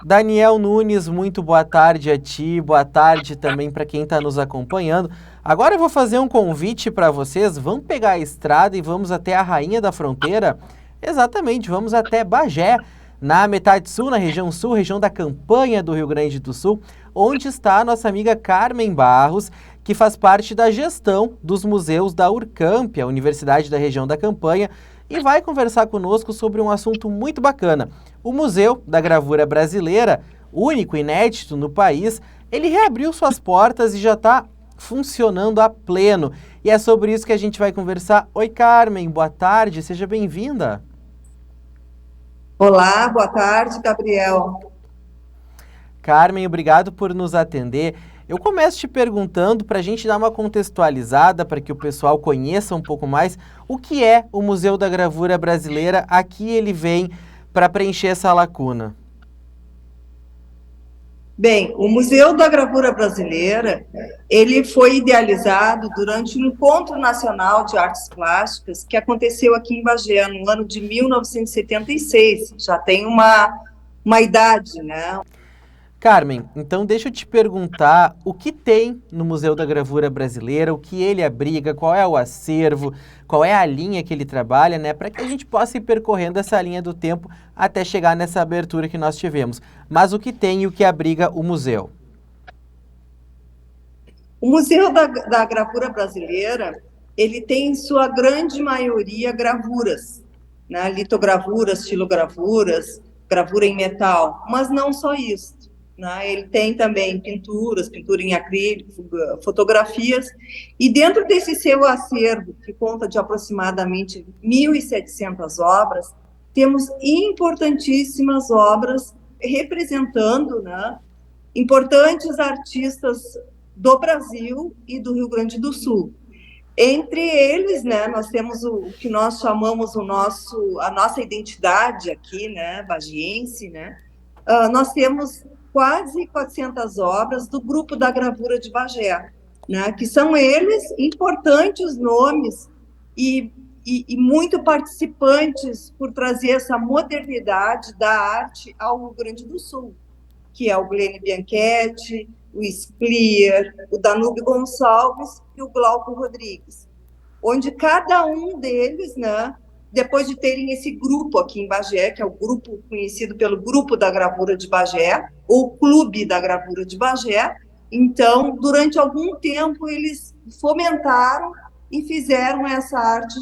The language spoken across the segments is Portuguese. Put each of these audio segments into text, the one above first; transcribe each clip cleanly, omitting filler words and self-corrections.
Daniel Nunes, muito boa tarde a ti, boa tarde também para quem está nos acompanhando. Agora eu vou fazer um convite para vocês, vamos pegar a estrada e vamos até a Rainha da Fronteira? Exatamente, vamos até Bagé, na metade sul, região da Campanha do Rio Grande do Sul, onde está a nossa amiga Carmen Barros, que faz parte da gestão dos museus da Urcamp, a Universidade da Região da Campanha, e vai conversar conosco sobre um assunto muito bacana. O Museu da Gravura Brasileira, único e inédito no país, ele reabriu suas portas e já está funcionando a pleno. E é sobre isso que a gente vai conversar. Oi, Carmen, boa tarde, seja bem-vinda. Olá, boa tarde, Gabriel. Carmen, obrigado por nos atender. Eu começo te perguntando para a gente dar uma contextualizada, para que o pessoal conheça um pouco mais o que é o Museu da Gravura Brasileira. Aqui ele vem para preencher essa lacuna. Bem, o Museu da Gravura Brasileira, ele foi idealizado durante o Encontro Nacional de Artes Plásticas que aconteceu aqui em Bagé no ano de 1976. Já tem uma idade, né? Carmen, então deixa eu te perguntar o que tem no Museu da Gravura Brasileira, o que ele abriga, qual é o acervo, qual é a linha que ele trabalha, né, para que a gente possa ir percorrendo essa linha do tempo até chegar nessa abertura que nós tivemos. Mas o que tem e o que abriga o museu? O Museu da Gravura Brasileira, ele tem em sua grande maioria gravuras, né? Litogravuras, estilogravuras, gravura em metal, mas não só isso, né? Ele tem também pinturas, pintura em acrílico, fotografias, e dentro desse seu acervo, que conta de aproximadamente 1.700 obras, temos importantíssimas obras representando, né, importantes artistas do Brasil e do Rio Grande do Sul. Entre eles, né, nós temos o que nós chamamos a nossa identidade aqui, né, bagiense, né? Nós temos quase 400 obras do Grupo da Gravura de Bagé, né, que são eles importantes nomes e muito participantes por trazer essa modernidade da arte ao Rio Grande do Sul, que é o Glênio Bianchetti, o Sclier, o Danúbio Gonçalves e o Glauco Rodrigues, onde cada um deles, né, depois de terem esse grupo aqui em Bagé, que é o grupo conhecido pelo Grupo da Gravura de Bagé, ou Clube da Gravura de Bagé, então, durante algum tempo, eles fomentaram e fizeram essa arte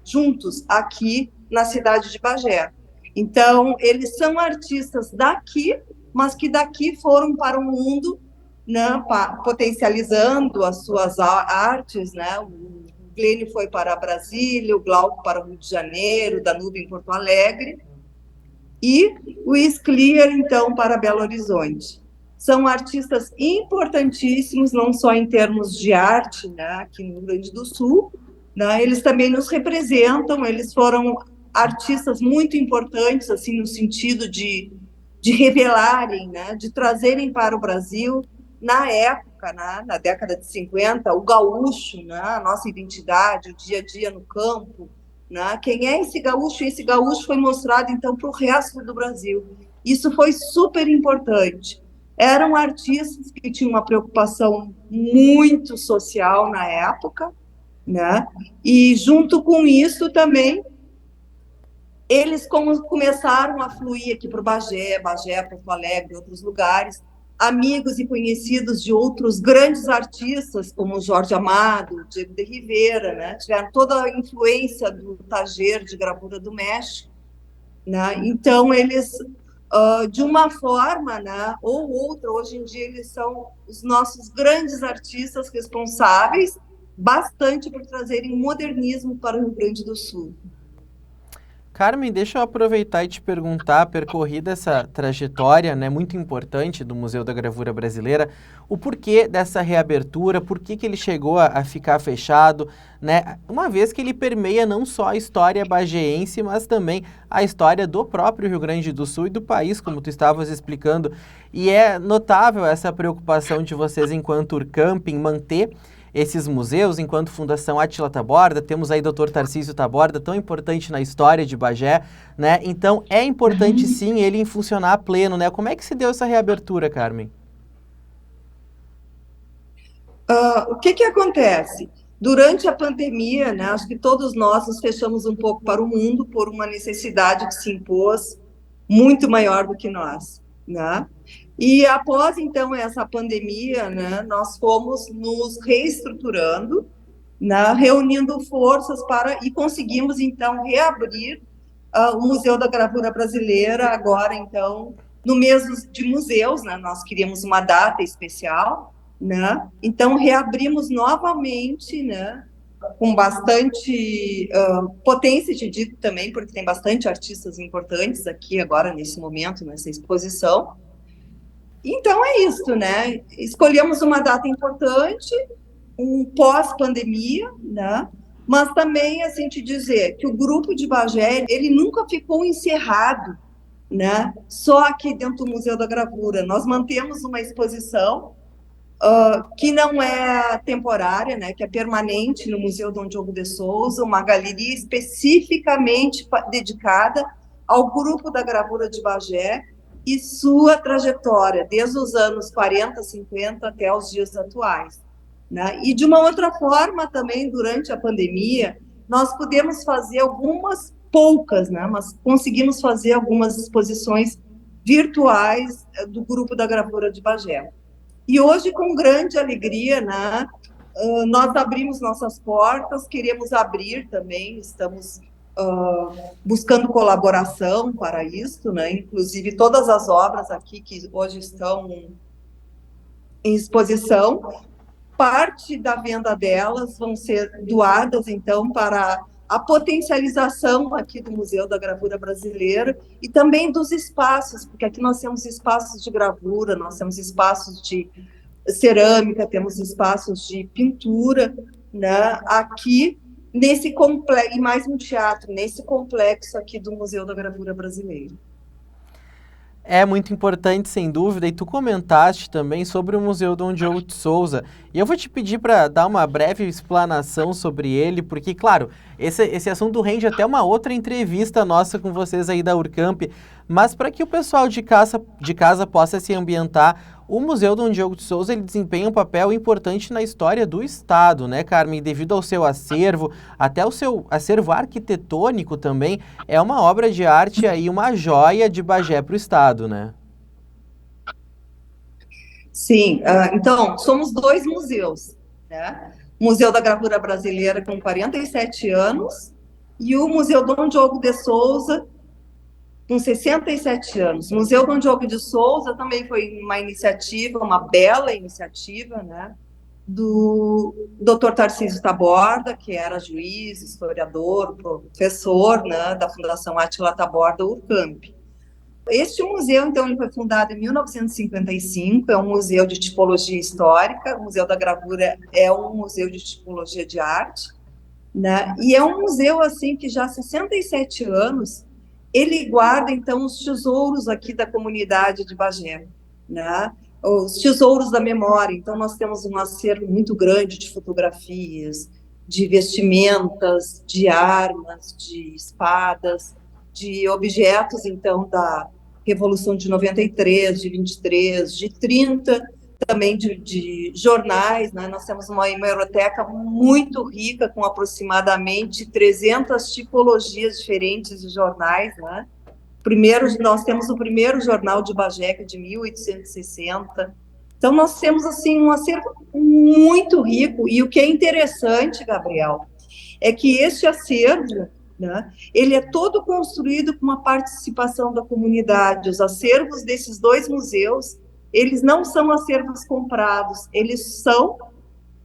juntos, aqui na cidade de Bagé. Então, eles são artistas daqui, mas que daqui foram para o mundo, né, potencializando as suas artes, né? O Glênio foi para Brasília, o Glauco para o Rio de Janeiro, o Danúbio em Porto Alegre, e o Sclier, então, para Belo Horizonte. São artistas importantíssimos, não só em termos de arte, né, aqui no Rio Grande do Sul, né, eles também nos representam, eles foram artistas muito importantes, assim, no sentido de revelarem, né, de trazerem para o Brasil, na época, né, na década de 50, o gaúcho, né, a nossa identidade, o dia a dia no campo, né, quem é esse gaúcho? Esse gaúcho foi mostrado, então, para o resto do Brasil. Isso foi super importante. Eram artistas que tinham uma preocupação muito social na época, né, e junto com isso também eles começaram a fluir aqui para o Bagé, Porto Alegre, outros lugares, amigos e conhecidos de outros grandes artistas, como Jorge Amado, Diego de Rivera, né? Tiveram toda a influência do taller de gravura do México, né? Então, eles, de uma forma, né, ou outra, hoje em dia, eles são os nossos grandes artistas responsáveis bastante por trazerem modernismo para o Rio Grande do Sul. Carmen, deixa eu aproveitar e te perguntar, percorrida essa trajetória, né, muito importante do Museu da Gravura Brasileira, o porquê dessa reabertura, por que ele chegou a ficar fechado, né, uma vez que ele permeia não só a história bagéense, mas também a história do próprio Rio Grande do Sul e do país, como tu estavas explicando, e é notável essa preocupação de vocês enquanto Urcamp em manter esses museus, enquanto Fundação Átila Taborda, temos aí Dr. Tarcísio Taborda, tão importante na história de Bagé, né? Então, é importante sim ele funcionar a pleno, né? Como é que se deu essa reabertura, Carmen? O que acontece? Durante a pandemia, né, acho que todos nós nos fechamos um pouco para o mundo por uma necessidade que se impôs muito maior do que nós, né? E após, então, essa pandemia, né, nós fomos nos reestruturando, né, reunindo forças e conseguimos, então, reabrir o Museu da Gravura Brasileira, agora, então, no mês de museus, né, nós queríamos uma data especial, né, então reabrimos novamente, né, com bastante potência, te digo também, porque tem bastante artistas importantes aqui agora, nesse momento, nessa exposição. Então é isso, né, escolhemos uma data importante, um pós-pandemia, né, mas também, assim, te dizer que o grupo de Bagé, ele nunca ficou encerrado, né, só aqui dentro do Museu da Gravura. Nós mantemos uma exposição que não é temporária, né, que é permanente no Museu Dom Diogo de Souza, uma galeria especificamente dedicada ao grupo da gravura de Bagé e sua trajetória, desde os anos 40, 50 até os dias atuais, né? E de uma outra forma também, durante a pandemia, nós pudemos fazer algumas poucas, né, mas conseguimos fazer algumas exposições virtuais do grupo da gravura de Bagé. E hoje, com grande alegria, né, nós abrimos nossas portas, queremos abrir também, estamos buscando colaboração para isso, né, inclusive todas as obras aqui que hoje estão em exposição, parte da venda delas vão ser doadas, então, para a potencialização aqui do Museu da Gravura Brasileira e também dos espaços, porque aqui nós temos espaços de gravura, nós temos espaços de cerâmica, temos espaços de pintura, né, aqui nesse complexo, e mais um teatro, nesse complexo aqui do Museu da Gravura Brasileira. É muito importante, sem dúvida, e tu comentaste também sobre o Museu Dom Diogo de Souza. E eu vou te pedir para dar uma breve explanação sobre ele, porque, claro, esse assunto rende até uma outra entrevista nossa com vocês aí da Urcamp, mas para que o pessoal de casa possa se ambientar, o Museu Dom Diogo de Souza ele desempenha um papel importante na história do Estado, né, Carmen? Devido ao seu acervo, até o seu acervo arquitetônico também, é uma obra de arte aí, uma joia de Bagé para o Estado, né? Sim, então, somos dois museus, né? O Museu da Gravura Brasileira, com 47 anos, e o Museu Dom Diogo de Souza, com 67 anos. O Museu Dom Diogo de Souza também foi uma iniciativa, uma bela iniciativa, né, do Dr. Tarcísio Taborda, que era juiz, historiador, professor, né, da Fundação Átila Taborda, Urcamp. Este museu, então, ele foi fundado em 1955, é um museu de tipologia histórica, o Museu da Gravura é um museu de tipologia de arte, né, e é um museu, assim, que já há 67 anos, ele guarda, então, os tesouros aqui da comunidade de Bagé, né, os tesouros da memória. Então, nós temos um acervo muito grande de fotografias, de vestimentas, de armas, de espadas, de objetos, então, da Revolução de 93, de 23, de 30, também de jornais, né? Nós temos uma hemeroteca muito rica, com aproximadamente 300 tipologias diferentes de jornais, né? Nós temos o primeiro jornal de Bagé, de 1860. Então, nós temos, assim, um acervo muito rico, e o que é interessante, Gabriel, é que este acervo, né, ele é todo construído com uma participação da comunidade. Os acervos desses dois museus, eles não são acervos comprados, eles são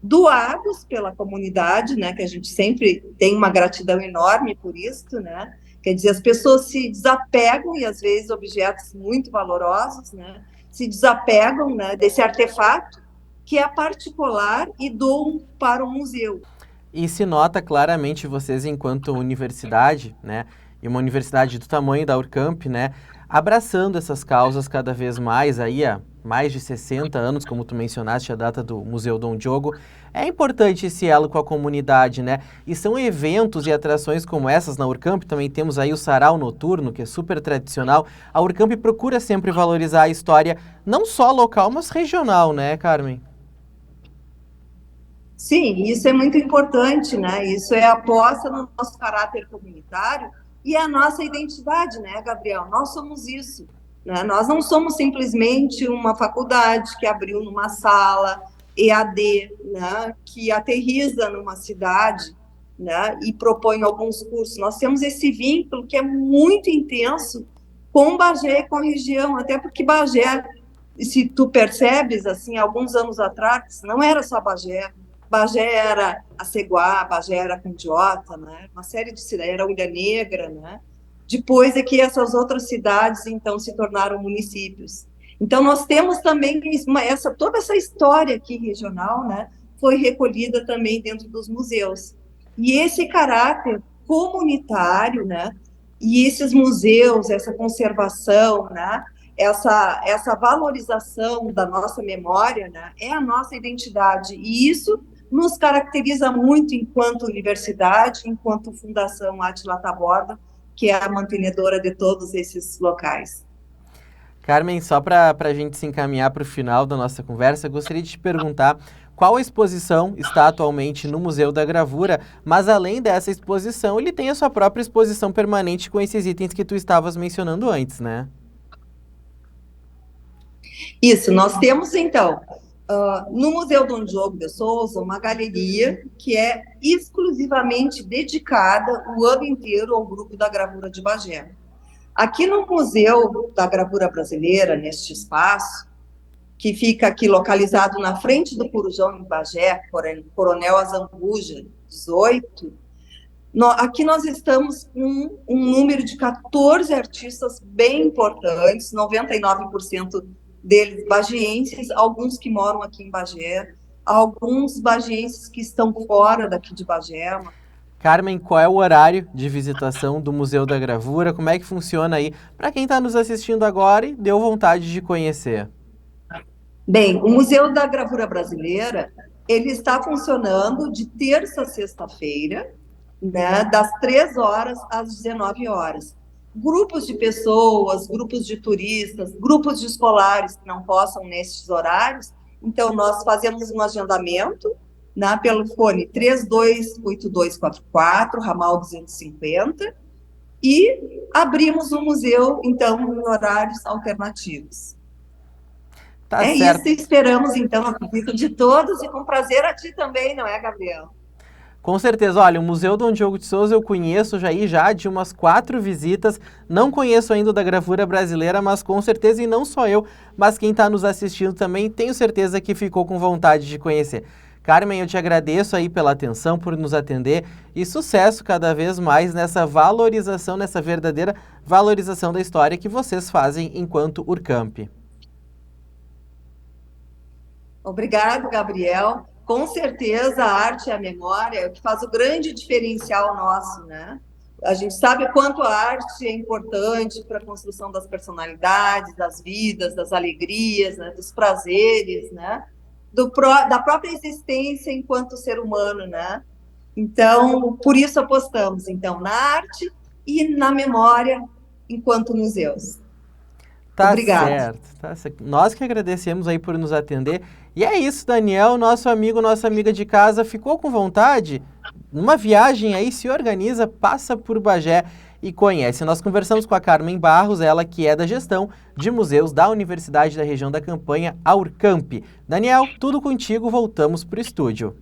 doados pela comunidade, né, que a gente sempre tem uma gratidão enorme por isso, né, quer dizer, as pessoas se desapegam, e às vezes objetos muito valorosos, né, se desapegam, né, desse artefato que é particular e doam para o museu. E se nota claramente vocês, enquanto universidade, né, e uma universidade do tamanho da Urcamp, né, abraçando essas causas cada vez mais aí há mais de 60 anos, como tu mencionaste, a data do Museu Dom Diogo. É importante esse elo com a comunidade, né? E são eventos e atrações como essas na Urcamp, também temos aí o Sarau Noturno, que é super tradicional. A Urcamp procura sempre valorizar a história, não só local, mas regional, né, Carmen? Sim, isso é muito importante, né? Isso é a aposta no nosso caráter comunitário e a nossa identidade, né, Gabriel? Nós somos isso, né? Nós não somos simplesmente uma faculdade que abriu numa sala EAD, né, que aterriza numa cidade, né, e propõe alguns cursos. Nós temos esse vínculo que é muito intenso com Bagé e com a região, até porque Bagé, se tu percebes, assim, alguns anos atrás, não era só Bagé. Bagé era Aceguá, Bagé era Candiota, né? Uma série de cidades, era Ilha Negra, né? Depois é que essas outras cidades, então, se tornaram municípios. Então, nós temos também toda essa história aqui regional, né? Foi recolhida também dentro dos museus. E esse caráter comunitário, né? E esses museus, essa conservação, né? Essa valorização da nossa memória, né? É a nossa identidade. E isso nos caracteriza muito enquanto universidade, enquanto Fundação Átila Taborda, que é a mantenedora de todos esses locais. Carmen, só para a gente se encaminhar para o final da nossa conversa, gostaria de te perguntar qual exposição está atualmente no Museu da Gravura, mas além dessa exposição, ele tem a sua própria exposição permanente com esses itens que tu estavas mencionando antes, né? Isso, nós temos, então, no Museu Dom Diogo de Souza, uma galeria que é exclusivamente dedicada o ano inteiro ao grupo da gravura de Bagé. Aqui no Museu da Gravura Brasileira, neste espaço, que fica aqui localizado na frente do Corujão em Bagé, Coronel Azambuja, 18, aqui nós estamos com um número de 14 artistas bem importantes, 99% deles bagienses, alguns que moram aqui em Bagé, alguns bagienses que estão fora daqui de Bagé. Carmen, qual é o horário de visitação do Museu da Gravura? Como é que funciona aí? Para quem está nos assistindo agora e deu vontade de conhecer. Bem, o Museu da Gravura Brasileira, ele está funcionando de terça a sexta-feira, né, das 3 horas às 19 horas. Grupos de pessoas, grupos de turistas, grupos de escolares que não possam nesses horários, então nós fazemos um agendamento, né, pelo fone 328244, ramal 250, e abrimos o museu, então, em horários alternativos. Tá É certo. isso, esperamos, então, a visita de todos, e com prazer a ti também, não é, Gabriel? Com certeza, olha, o Museu Dom Diogo de Souza eu conheço já de umas 4 visitas, não conheço ainda o da Gravura Brasileira, mas com certeza, e não só eu, mas quem está nos assistindo também, tenho certeza que ficou com vontade de conhecer. Carmen, eu te agradeço aí pela atenção, por nos atender e sucesso cada vez mais nessa valorização, nessa verdadeira valorização da história que vocês fazem enquanto Urcamp. Obrigado, Gabriel. Com certeza a arte e a memória é o que faz o grande diferencial nosso, né? A gente sabe quanto a arte é importante para a construção das personalidades, das vidas, das alegrias, né? Dos prazeres, né? Da própria existência enquanto ser humano, né? Então, por isso apostamos, então, na arte e na memória enquanto museus. Tá Obrigado. certo, tá certo. Nós que agradecemos aí por nos atender. E é isso, Daniel, nosso amigo, nossa amiga de casa, ficou com vontade? Numa viagem aí, se organiza, passa por Bagé e conhece. Nós conversamos com a Carmen Barros, ela que é da gestão de museus da Universidade da Região da Campanha, a Urcamp. Daniel, tudo contigo, voltamos pro estúdio.